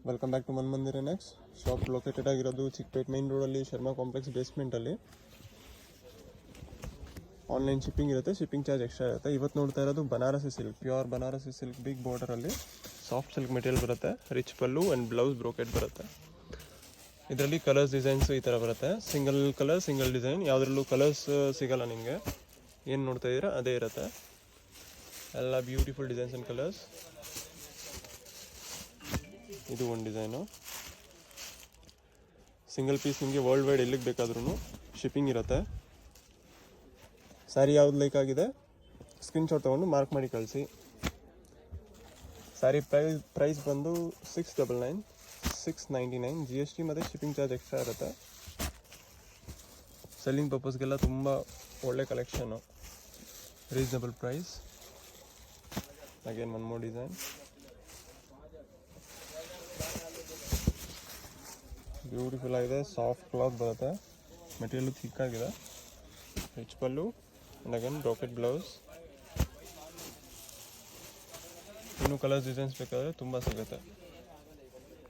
Welcome back to Manmandir next shop located ಆಗಿರೋದು Chickpet main ರೋಡಲ್ಲಿ Sharma complex ಬೇಸ್ಮೆಂಟಲ್ಲಿ. ಆನ್ಲೈನ್ ಶಿಪ್ಪಿಂಗ್ ಇರುತ್ತೆ, ಶಿಪ್ಪಿಂಗ್ ಚಾರ್ಜ್ ಎಕ್ಸ್ಟ್ರಾ ಇರುತ್ತೆ. ಇವತ್ತು ನೋಡ್ತಾ ಇರೋದು Banarasi silk, pure Banarasi silk, big ಬಾರ್ಡರಲ್ಲಿ ಸಾಫ್ಟ್ ಸಿಲ್ಕ್ ಮೆಟೀರಿಯಲ್ ಬರುತ್ತೆ. Rich pallu and blouse brocade ಬರುತ್ತೆ. ಇದರಲ್ಲಿ ಕಲರ್ಸ್ ಡಿಸೈನ್ಸು ಈ ಥರ ಬರುತ್ತೆ. ಸಿಂಗಲ್ ಕಲರ್ ಸಿಂಗಲ್ ಡಿಸೈನ್, ಯಾವುದ್ರಲ್ಲೂ ಕಲರ್ಸ್ ಸಿಗೋಲ್ಲ ನಿಮಗೆ. ಏನು ನೋಡ್ತಾ ಇದ್ದೀರಾ ಅದೇ ಇರುತ್ತೆ. ಎಲ್ಲ ಬ್ಯೂಟಿಫುಲ್ ಡಿಸೈನ್ಸ್ ಆ್ಯಂಡ್ ಕಲರ್ಸ್. ಇದು ಒಂದು ಡಿಸೈನು, ಸಿಂಗಲ್ ಪೀಸ್ ನಿಮಗೆ ವರ್ಲ್ಡ್ ವೈಡ್ ಎಲ್ಲಿಗೆ ಬೇಕಾದ್ರೂ ಶಿಪ್ಪಿಂಗ್ ಇರುತ್ತೆ. ಸ್ಯಾರಿ ಯಾವ್ದು ಲೈಕ್ ಆಗಿದೆ ಸ್ಕ್ರೀನ್ಶಾಟ್ ತೊಗೊಂಡು ಮಾರ್ಕ್ ಮಾಡಿ ಕಳಿಸಿ. ಸ್ಯಾರಿ ಪ್ರೈಸ್ ಬಂದು 699, 699 GST ಮತ್ತು ಶಿಪ್ಪಿಂಗ್ ಚಾರ್ಜ್ ಎಕ್ಸ್ಟ್ರಾ ಇರುತ್ತೆ. ಸೆಲ್ಲಿಂಗ್ ಪರ್ಪಸ್ಗೆಲ್ಲ ತುಂಬ ಒಳ್ಳೆ collection, reasonable price. Again one more design, beautiful ಆಗಿದೆ. ಸಾಫ್ಟ್ ಕ್ಲಾತ್ ಬರುತ್ತೆ, ಮೆಟೀರಿಯಲ್ ಥಿಕ್ ಆಗಿದೆ. Rich pallu and again brocade blouse. ಇನ್ನೂ ಕಲರ್ಸ್ ಡಿಸೈನ್ಸ್ ಬೇಕಾದರೆ ತುಂಬ ಸಿಗುತ್ತೆ.